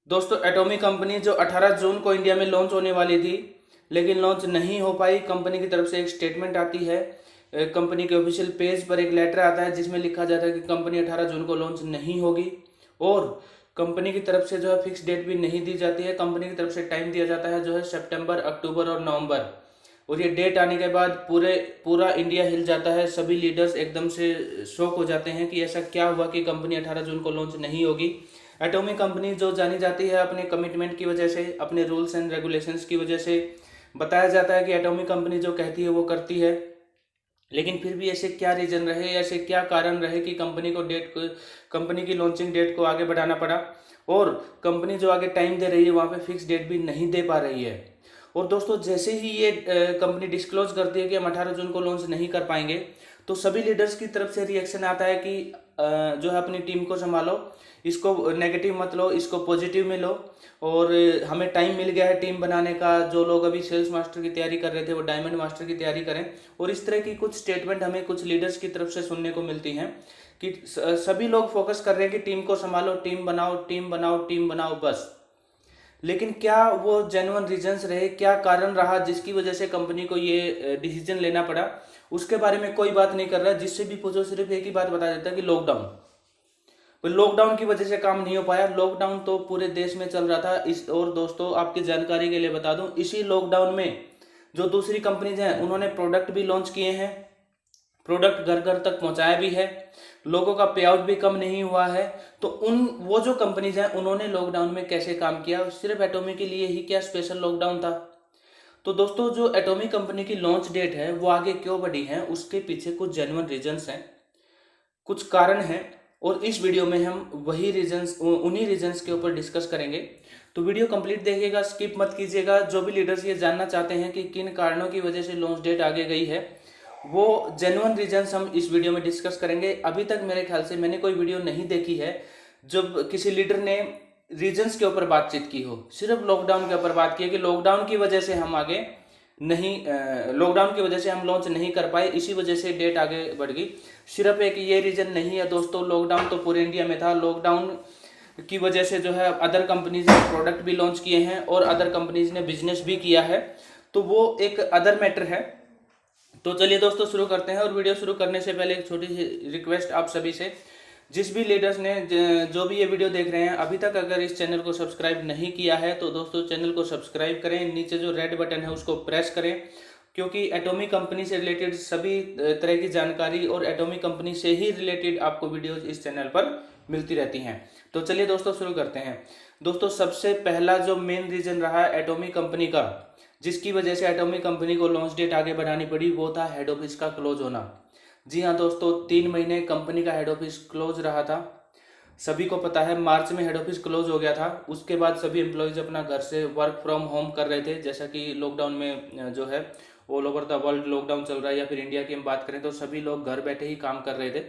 दोस्तों atomic company जो 18 जून को इंडिया में लॉन्च होने वाली थी, लेकिन लॉन्च नहीं हो पाई। कंपनी की तरफ से एक स्टेटमेंट आती है, कंपनी के ऑफिशियल पेज पर एक लेटर आता है जिसमें लिखा जाता है कि कंपनी 18 जून को लॉन्च नहीं होगी। और कंपनी की तरफ से जो है फिक्स डेट भी नहीं दी जाती है। कंपनी की तरफ से टाइम दिया जाता है जो है सितंबर, अक्टूबर और नवंबर। और ये डेट आने के बाद पूरा इंडिया हिल जाता है। सभी लीडर्स एकदम से शॉक हो जाते हैं कि ऐसा क्या हुआ कि कंपनी 18 जून को लॉन्च नहीं होगी। एटॉमिक कंपनी जो जानी जाती है अपने कमिटमेंट की वजह से, अपने रूल्स एंड रेगुलेशंस की वजह से, बताया जाता है कि एटॉमिक कंपनी जो कहती है वो करती है। लेकिन फिर भी ऐसे क्या रीजन रहे, ऐसे क्या कारण रहे कि कंपनी की लॉन्चिंग डेट को आगे बढ़ाना पड़ा। और कंपनी जो आगे टाइम दे रही है वहाँ पे फिक्स डेट भी नहीं दे पा रही है। और दोस्तों जैसे ही ये कंपनी डिस्क्लोज करती है कि हम 18 जून को लॉन्च नहीं कर पाएंगे, तो सभी लीडर्स की तरफ से रिएक्शन आता है कि जो है अपनी टीम को संभालो, इसको नेगेटिव मत लो, इसको पॉजिटिव में लो। और हमें टाइम मिल गया है टीम बनाने का। जो लोग अभी सेल्स मास्टर की तैयारी कर रहे थे वो डायमंड मास्टर की तैयारी करें। और इस तरह की कुछ स्टेटमेंट हमें कुछ लीडर्स की तरफ से सुनने को मिलती हैं कि सभी लोग फोकस कर रहे हैं कि टीम को संभालो, टीम बनाओ, टीम बनाओ, टीम बनाओ बस। लेकिन क्या वो जेन्युइन रीजंस रहे, क्या कारण रहा जिसकी वजह से कंपनी को ये डिसीजन लेना पड़ा, उसके बारे में कोई बात नहीं कर रहा। जिससे भी पूछो सिर्फ एक ही बात बता देता है कि लॉकडाउन। लॉकडाउन की वजह से काम नहीं हो पाया। लॉकडाउन तो पूरे देश में चल रहा था। इस और दोस्तों आपकी जानकारी के लिए बता दूं, इसी लॉकडाउन में जो दूसरी कंपनीज हैं उन्होंने प्रोडक्ट भी लॉन्च किए हैं, प्रोडक्ट घर घर तक पहुंचाया भी है, लोगों का पे आउट भी कम नहीं हुआ है। तो वो जो कंपनीज हैं उन्होंने लॉकडाउन में कैसे काम किया, सिर्फ एटॉमिक के लिए ही क्या स्पेशल लॉकडाउन था। तो दोस्तों जो एटॉमिक कंपनी की लॉन्च डेट है वो आगे क्यों बढ़ी है, उसके पीछे कुछ जेन्युइन रीजंस हैं, कुछ कारण हैं। और इस वीडियो में हम वही रीजंस, उन्हीं रीजंस के ऊपर डिस्कस करेंगे। तो वीडियो कंप्लीट देखिएगा, स्किप मत कीजिएगा। जो भी लीडर्स ये जानना चाहते हैं कि किन कारणों की वजह से लॉन्च डेट आगे गई है, वो जेन्युइन रीजंस हम इस वीडियो में डिस्कस करेंगे। अभी तक मेरे ख्याल से मैंने कोई वीडियो नहीं देखी है जब किसी लीडर ने रीजंस के ऊपर बातचीत की हो। सिर्फ लॉकडाउन के ऊपर बात की है कि लॉकडाउन की वजह से हम आगे नहीं, लॉकडाउन की वजह से हम लॉन्च नहीं कर पाए, इसी वजह से डेट आगे बढ़ गई। सिर्फ एक ये रीजन नहीं है दोस्तों, लॉकडाउन तो पूरे इंडिया में था। लॉकडाउन की वजह से जो है अदर कंपनीज ने प्रोडक्ट भी लॉन्च किए हैं और अदर कंपनीज ने बिजनेस भी किया है, तो वो एक अदर मैटर है। तो चलिए दोस्तों शुरू करते हैं। और वीडियो शुरू करने से पहले एक छोटी सी रिक्वेस्ट आप सभी से, जिस भी लीडर्स ने जो भी ये वीडियो देख रहे हैं अभी तक अगर इस चैनल को सब्सक्राइब नहीं किया है तो दोस्तों चैनल को सब्सक्राइब करें, नीचे जो रेड बटन है उसको प्रेस करें, क्योंकि एटॉमिक कंपनी से रिलेटेड सभी तरह की जानकारी और एटॉमिक कंपनी से ही रिलेटेड आपको वीडियोस इस चैनल पर मिलती रहती हैं। तो चलिए दोस्तों शुरू करते हैं। दोस्तों सबसे पहला जो मेन रीजन रहा एटॉमिक कंपनी का, जिसकी वजह से एटॉमिक कंपनी को लॉन्च डेट आगे बढ़ानी पड़ी, वो था हेड ऑफिस का क्लोज होना। जी हाँ दोस्तों, 3 महीने कंपनी का हेड ऑफिस क्लोज रहा था। सभी को पता है मार्च में हेड ऑफिस क्लोज हो गया था। उसके बाद सभी एम्प्लॉयज अपना घर से वर्क फ्रॉम होम कर रहे थे। जैसा कि लॉकडाउन में जो है all over the world lockdown चल रहा है, या फिर इंडिया की हम बात करें तो सभी लोग घर बैठे ही काम कर रहे थे।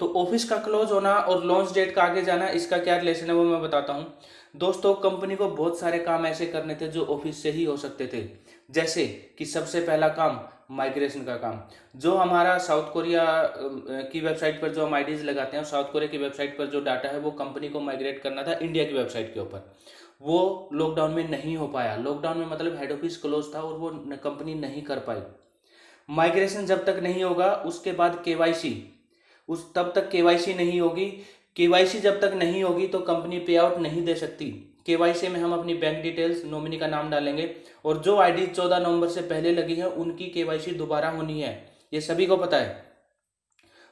तो ऑफिस का क्लोज होना और लॉन्च डेट का आगे जाना, इसका क्या रिलेशन है वो मैं बताता हूँ। दोस्तों कंपनी को बहुत सारे काम ऐसे करने थे जो ऑफिस से ही हो सकते थे। जैसे कि सबसे पहला काम माइग्रेशन का काम। जो हमारा साउथ कोरिया की वेबसाइट पर जो हम आईडीज लगाते हैं, साउथ कोरिया की वेबसाइट पर जो डाटा है वो कंपनी को माइग्रेट करना था इंडिया की वेबसाइट के ऊपर। वो लॉकडाउन में नहीं हो पाया। लॉकडाउन में मतलब हेड ऑफिस क्लोज था और वो कंपनी नहीं कर पाई। माइग्रेशन जब तक नहीं होगा उसके बाद केवाईसी, उस तब तक केवाईसी नहीं होगी। केवाईसी जब तक नहीं होगी तो कंपनी पे आउट नहीं दे सकती। केवाईसी में हम अपनी बैंक डिटेल्स, नॉमिनी का नाम डालेंगे, और जो आईडी 14 नवंबर से पहले लगी है उनकी केवाईसी दोबारा होनी है। ये सभी को पता है।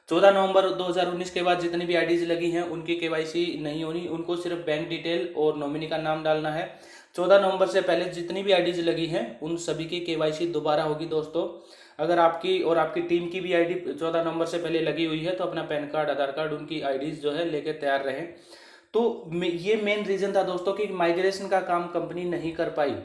14 नवंबर 2019 के बाद जितनी भी आईडीज लगी हैं उनकी केवाईसी नहीं होनी, उनको सिर्फ बैंक डिटेल और नॉमिनी का नाम डालना है। 14 नवंबर से पहले जितनी भी आईडीज लगी हैं उन सभी की केवाईसी दोबारा होगी दोस्तों। अगर आपकी और आपकी टीम की भी आईडी 14 नवंबर से पहले लगी हुई है तो अपना पैन कार्ड, आधार कार्ड, उनकी आईडीज जो है लेके तैयार रहें। तो ये मेन रीजन था दोस्तों कि माइग्रेशन का काम कंपनी नहीं कर पाई,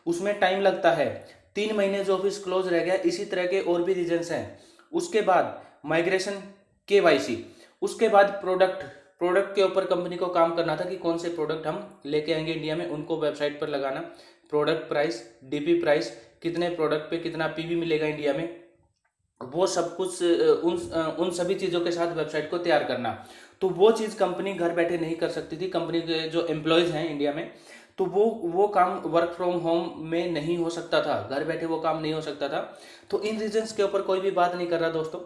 उसमें टाइम लगता है। 3 महीने जो ऑफिस क्लोज रह गया। इसी तरह के और भी रीजंस हैं। उसके बाद माइग्रेशन, केवाईसी, उसके बाद प्रोडक्ट के ऊपर कंपनी को काम करना था कि कौन से प्रोडक्ट हम लेके आएंगे इंडिया में, उनको वेबसाइट पर लगाना। प्रोडक्ट प्राइस, डीपी प्राइस, कितने प्रोडक्ट पे कितना पीवी मिलेगा इंडिया में, वो सब कुछ उन सभी चीज़ों के साथ वेबसाइट को तैयार करना। तो वो चीज़ कंपनी घर बैठे नहीं कर सकती थी। कंपनी के जो एम्प्लॉयज़ हैं इंडिया में, तो वो काम वर्क फ्रॉम होम में नहीं हो सकता था, घर बैठे वो काम नहीं हो सकता था। तो इन रीजंस के ऊपर कोई भी बात नहीं कर रहा दोस्तों।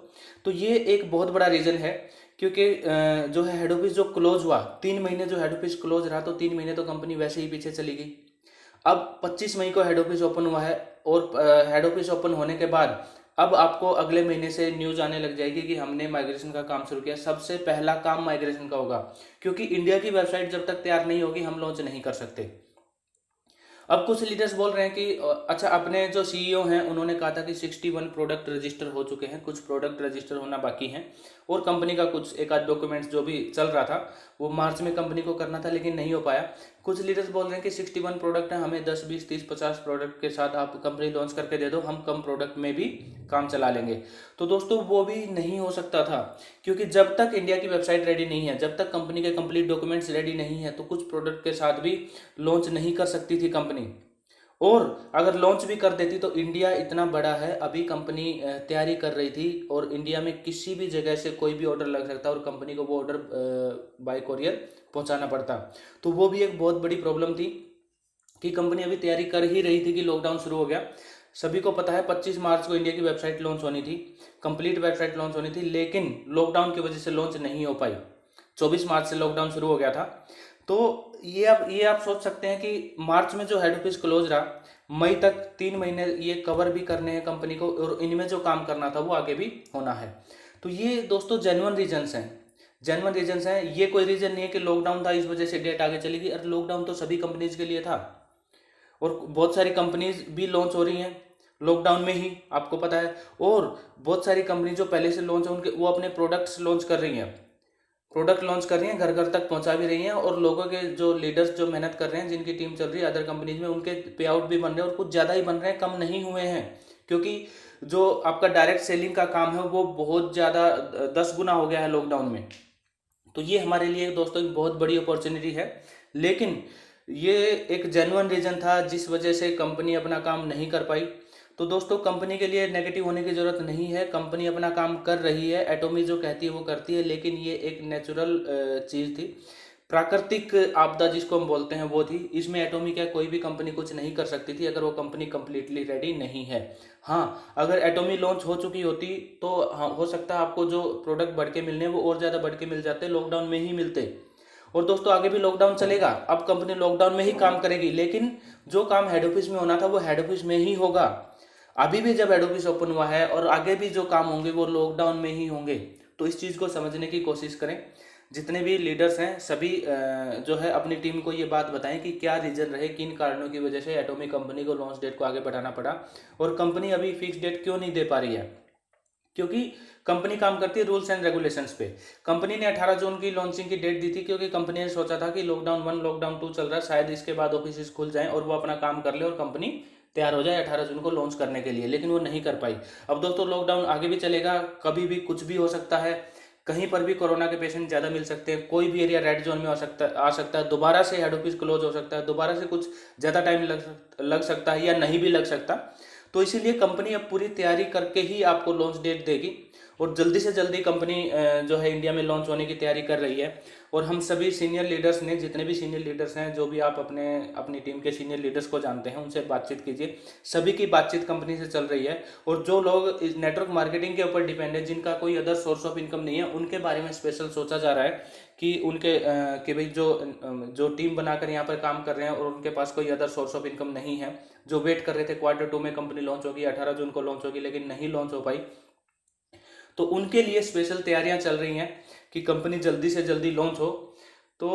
तो ये एक बहुत बड़ा रीज़न है, क्योंकि जो है हेड ऑफिस जो क्लोज हुआ, 3 महीने जो हेड ऑफिस क्लोज रहा, तो 3 महीने तो कंपनी वैसे ही पीछे चली गई। अब 25 मई को हेड ऑफिस ओपन हुआ है, और हेड ऑफिस ओपन होने के बाद अब आपको अगले महीने से न्यूज आने लग जाएगी कि हमने माइग्रेशन का काम शुरू किया। सबसे पहला काम माइग्रेशन का होगा, क्योंकि इंडिया की वेबसाइट जब तक तैयार नहीं होगी हम लॉन्च नहीं कर सकते। अब कुछ लीडर्स बोल रहे हैं कि अच्छा, अपने जो सीईओ हैं उन्होंने कहा था कि 61 प्रोडक्ट रजिस्टर हो चुके हैं, कुछ प्रोडक्ट रजिस्टर होना बाकी हैं, और कंपनी का कुछ एक आध डॉक्यूमेंट्स जो भी चल रहा था वो मार्च में कंपनी को करना था, लेकिन नहीं हो पाया। कुछ लीडर्स बोल रहे हैं कि 61 प्रोडक्ट हैं, हमें 10 20 30 50 प्रोडक्ट के साथ आप कंपनी लॉन्च करके दे दो, हम कम प्रोडक्ट में भी काम चला लेंगे। तो दोस्तों वो भी नहीं हो सकता था, क्योंकि जब तक इंडिया की वेबसाइट रेडी नहीं है, जब तक कंपनी के कंप्लीट डॉक्यूमेंट्स रेडी नहीं है, तो कुछ प्रोडक्ट के साथ भी लॉन्च नहीं कर सकती थी कंपनी। और अगर लॉन्च भी कर देती तो इंडिया इतना बड़ा है, अभी कंपनी तैयारी कर रही थी, और इंडिया में किसी भी जगह से कोई भी ऑर्डर लग सकता और कंपनी को वो ऑर्डर बाय कोरियर पहुंचाना पड़ता। तो वो भी एक बहुत बड़ी प्रॉब्लम थी कि कंपनी अभी तैयारी कर ही रही थी कि लॉकडाउन शुरू हो गया। सभी को पता है 25 मार्च को इंडिया की वेबसाइट लॉन्च होनी थी, कंप्लीट वेबसाइट लॉन्च होनी थी, लेकिन लॉकडाउन की वजह से लॉन्च नहीं हो पाई। 24 मार्च से लॉकडाउन शुरू हो गया था। तो ये आप सोच सकते हैं कि मार्च में जो हेड ऑफिस क्लोज रहा, मई तक 3 महीने ये कवर भी करने हैं कंपनी को, और इनमें जो काम करना था वो आगे भी होना है। तो ये दोस्तों जेन्युइन रीजंस हैं, जेन्युइन रीजंस हैं। ये कोई रीजन नहीं है कि लॉकडाउन था इस वजह से डेट आगे चली गई। अरे लॉकडाउन तो सभी कंपनीज के लिए था, और बहुत सारी कंपनीज भी लॉन्च हो रही हैं लॉकडाउन में ही, आपको पता है। और बहुत सारी कंपनी जो पहले से लॉन्च है उनके वो अपने प्रोडक्ट्स लॉन्च कर रही हैं, प्रोडक्ट लॉन्च कर रही हैं, घर घर तक पहुंचा भी रही हैं, और लोगों के जो लीडर्स जो मेहनत कर रहे हैं, जिनकी टीम चल रही है अदर कंपनीज में, उनके पे आउट भी बन रहे हैं, और कुछ ज़्यादा ही बन रहे हैं, कम नहीं हुए हैं। क्योंकि जो आपका डायरेक्ट सेलिंग का काम है वो बहुत ज़्यादा 10 गुना हो गया है लॉकडाउन में। तो ये हमारे लिए दोस्तों एक बहुत बड़ी अपॉर्चुनिटी है, लेकिन ये एक जेन्युइन रीजन था जिस वजह से कंपनी अपना काम नहीं कर पाई। तो दोस्तों कंपनी के लिए नेगेटिव होने की जरूरत नहीं है, कंपनी अपना काम कर रही है, एटॉमी जो कहती है वो करती है, लेकिन ये एक नेचुरल चीज़ थी, प्राकृतिक आपदा जिसको हम बोलते हैं वो थी। इसमें एटॉमी क्या कोई भी कंपनी कुछ नहीं कर सकती थी अगर वो कंपनी कंप्लीटली रेडी नहीं है। हाँ, अगर एटॉमी लॉन्च हो चुकी होती तो हाँ, हो सकता है आपको जो प्रोडक्ट बढ़ के मिलने वो और ज़्यादा बढ़ के मिल जाते, लॉकडाउन में ही मिलते। और दोस्तों आगे भी लॉकडाउन चलेगा, अब कंपनी लॉकडाउन में ही काम करेगी, लेकिन जो काम हेड ऑफिस में होना था वो हेड ऑफिस में ही होगा। अभी भी जब हेड ऑफिस ओपन हुआ है, और आगे भी जो काम होंगे वो लॉकडाउन में ही होंगे। तो इस चीज़ को समझने की कोशिश करें। जितने भी लीडर्स हैं सभी जो है अपनी टीम को ये बात बताएं कि क्या रीजन रहे, किन कारणों की वजह से एटॉमिक कंपनी को लॉन्च डेट को आगे बढ़ाना पड़ा, और कंपनी अभी फिक्स डेट क्यों नहीं दे पा रही है। क्योंकि कंपनी काम करती है रूल्स एंड रेगुलेशंस पे। कंपनी ने 18 जून की लॉन्चिंग की डेट दी थी, क्योंकि कंपनी ने सोचा था कि लॉकडाउन 1 लॉकडाउन 2 चल रहा है, शायद इसके बाद ऑफिस खुल जाएं और वो अपना काम कर ले और कंपनी तैयार हो जाए 18 जून को लॉन्च करने के लिए, लेकिन वो नहीं कर पाई। अब दोस्तों लॉकडाउन आगे भी चलेगा, कभी भी कुछ भी हो सकता है, कहीं पर भी कोरोना के पेशेंट ज़्यादा मिल सकते हैं, कोई भी एरिया रेड जोन में आ सकता है, दोबारा से हेड ऑफिस क्लोज हो सकता है, दोबारा से कुछ ज़्यादा टाइम लग सकता है या नहीं भी लग सकता। तो इसीलिए कंपनी अब पूरी तैयारी करके ही आपको लॉन्च डेट देगी, और जल्दी से जल्दी कंपनी जो है इंडिया में लॉन्च होने की तैयारी कर रही है। और हम सभी सीनियर लीडर्स ने, जितने भी सीनियर लीडर्स हैं, जो भी आप अपनी टीम के सीनियर लीडर्स को जानते हैं उनसे बातचीत कीजिए। सभी की बातचीत कंपनी से चल रही है, और जो लोग इस नेटवर्क मार्केटिंग के ऊपर डिपेंड है, जिनका कोई अदर सोर्स ऑफ इनकम नहीं है, उनके बारे में स्पेशल सोचा जा रहा है कि उनके कि भाई जो टीम बनाकर यहाँ पर काम कर रहे हैं और उनके पास कोई अदर सोर्स ऑफ इनकम नहीं है, जो वेट कर रहे थे Q2 में कंपनी लॉन्च होगी, 18 जून को लॉन्च होगी, लेकिन नहीं लॉन्च हो पाई, तो उनके लिए स्पेशल तैयारियां चल रही हैं कि कंपनी जल्दी से जल्दी लॉन्च हो। तो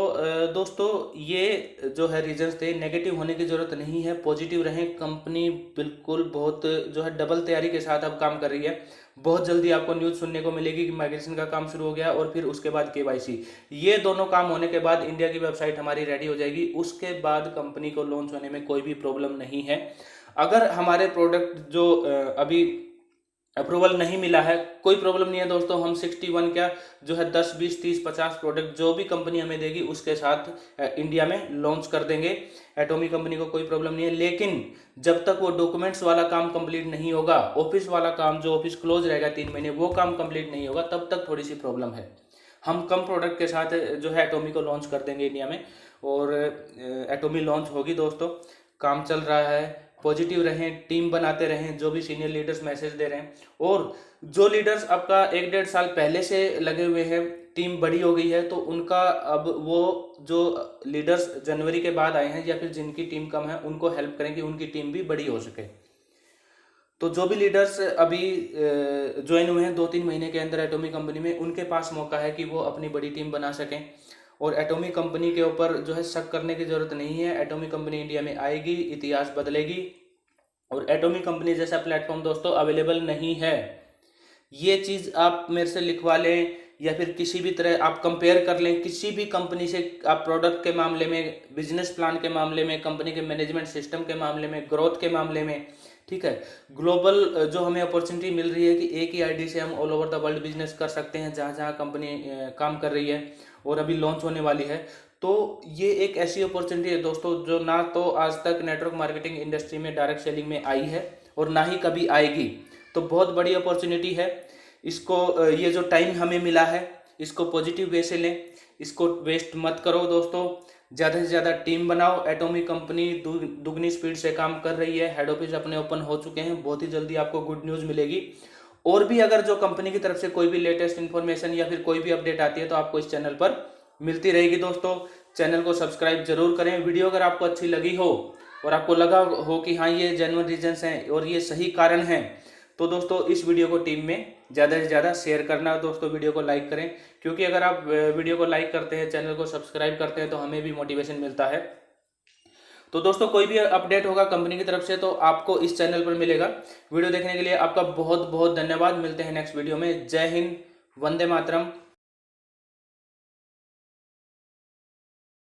दोस्तों ये जो है रीजंस थे, नेगेटिव होने की ज़रूरत नहीं है, पॉजिटिव रहें। कंपनी बिल्कुल बहुत जो है डबल तैयारी के साथ अब काम कर रही है। बहुत जल्दी आपको न्यूज़ सुनने को मिलेगी कि माइग्रेशन का काम शुरू हो गया, और फिर उसके बाद KYC, ये दोनों काम होने के बाद इंडिया की वेबसाइट हमारी रेडी हो जाएगी। उसके बाद कंपनी को लॉन्च होने में कोई भी प्रॉब्लम नहीं है। अगर हमारे प्रोडक्ट जो अभी अप्रूवल नहीं मिला है, कोई प्रॉब्लम नहीं है दोस्तों। हम 61 क्या जो है 10, 20, 30, 50 प्रोडक्ट जो भी कंपनी हमें देगी उसके साथ इंडिया में लॉन्च कर देंगे। एटॉमी कंपनी को कोई प्रॉब्लम नहीं है, लेकिन जब तक वो डॉक्यूमेंट्स वाला काम कंप्लीट नहीं होगा, ऑफिस वाला काम जो ऑफिस क्लोज रहेगा 3 महीने, वो काम कंप्लीट नहीं होगा, तब तक थोड़ी सी प्रॉब्लम है। हम कम प्रोडक्ट के साथ जो है एटॉमी को लॉन्च कर देंगे इंडिया में, और एटॉमी लॉन्च होगी दोस्तों। काम चल रहा है, पॉजिटिव रहें, टीम बनाते रहें, जो भी सीनियर लीडर्स मैसेज दे रहे हैं, और जो लीडर्स आपका 1-1.5 साल पहले से लगे हुए हैं, टीम बड़ी हो गई है, तो उनका अब वो जो लीडर्स जनवरी के बाद आए हैं या फिर जिनकी टीम कम है, उनको हेल्प करें कि उनकी टीम भी बड़ी हो सके। तो जो भी लीडर्स अभी ज्वाइन हुए हैं 2-3 महीने के अंदर एटॉमी कंपनी में, उनके पास मौका है कि वो अपनी बड़ी टीम बना सकें, और एटॉमी कंपनी के ऊपर जो है शक करने की ज़रूरत नहीं है। एटॉमी कंपनी इंडिया में आएगी, इतिहास बदलेगी, और एटॉमी कंपनी जैसा प्लेटफॉर्म दोस्तों अवेलेबल नहीं है। ये चीज़ आप मेरे से लिखवा लें, या फिर किसी भी तरह आप कंपेयर कर लें किसी भी कंपनी से। आप प्रोडक्ट के मामले में, बिजनेस प्लान के मामले में, कंपनी के मैनेजमेंट सिस्टम के मामले में, ग्रोथ के मामले में, ठीक है। ग्लोबल जो हमें अपॉर्चुनिटी मिल रही है कि एक ही आईडी से हम all over the world business कर सकते हैं, जहाँ जहाँ कंपनी काम कर रही है और अभी लॉन्च होने वाली है। तो ये एक ऐसी अपॉर्चुनिटी है दोस्तों जो ना तो आज तक नेटवर्क मार्केटिंग इंडस्ट्री में डायरेक्ट सेलिंग में आई है, और ना ही कभी आएगी। तो बहुत बड़ी अपॉर्चुनिटी है। इसको ये जो टाइम हमें मिला है, इसको पॉजिटिव वे से लें, इसको वेस्ट मत करो दोस्तों। ज़्यादा से ज़्यादा टीम बनाओ। एटॉमी कंपनी दुगनी स्पीड से काम कर रही है, हेड ऑफिस अपने ओपन हो चुके हैं, बहुत ही जल्दी आपको गुड न्यूज़ मिलेगी। और भी अगर जो कंपनी की तरफ से कोई भी लेटेस्ट इन्फॉर्मेशन या फिर कोई भी अपडेट आती है तो आपको इस चैनल पर मिलती रहेगी दोस्तों। चैनल को सब्सक्राइब जरूर करें। वीडियो अगर आपको अच्छी लगी हो और आपको लगा हो कि हाँ ये जेन्युइन रीजंस हैं और ये सही कारण हैं, तो दोस्तों इस वीडियो को टीम में ज़्यादा से ज़्यादा शेयर करना दोस्तों। वीडियो को लाइक करें, क्योंकि अगर आप वीडियो को लाइक करते हैं, चैनल को सब्सक्राइब करते हैं, तो हमें भी मोटिवेशन मिलता है। तो दोस्तों कोई भी अपडेट होगा कंपनी की तरफ से तो आपको इस चैनल पर मिलेगा। वीडियो देखने के लिए आपका बहुत बहुत धन्यवाद। मिलते हैं नेक्स्ट वीडियो में। जय हिंद, वंदे मातरम।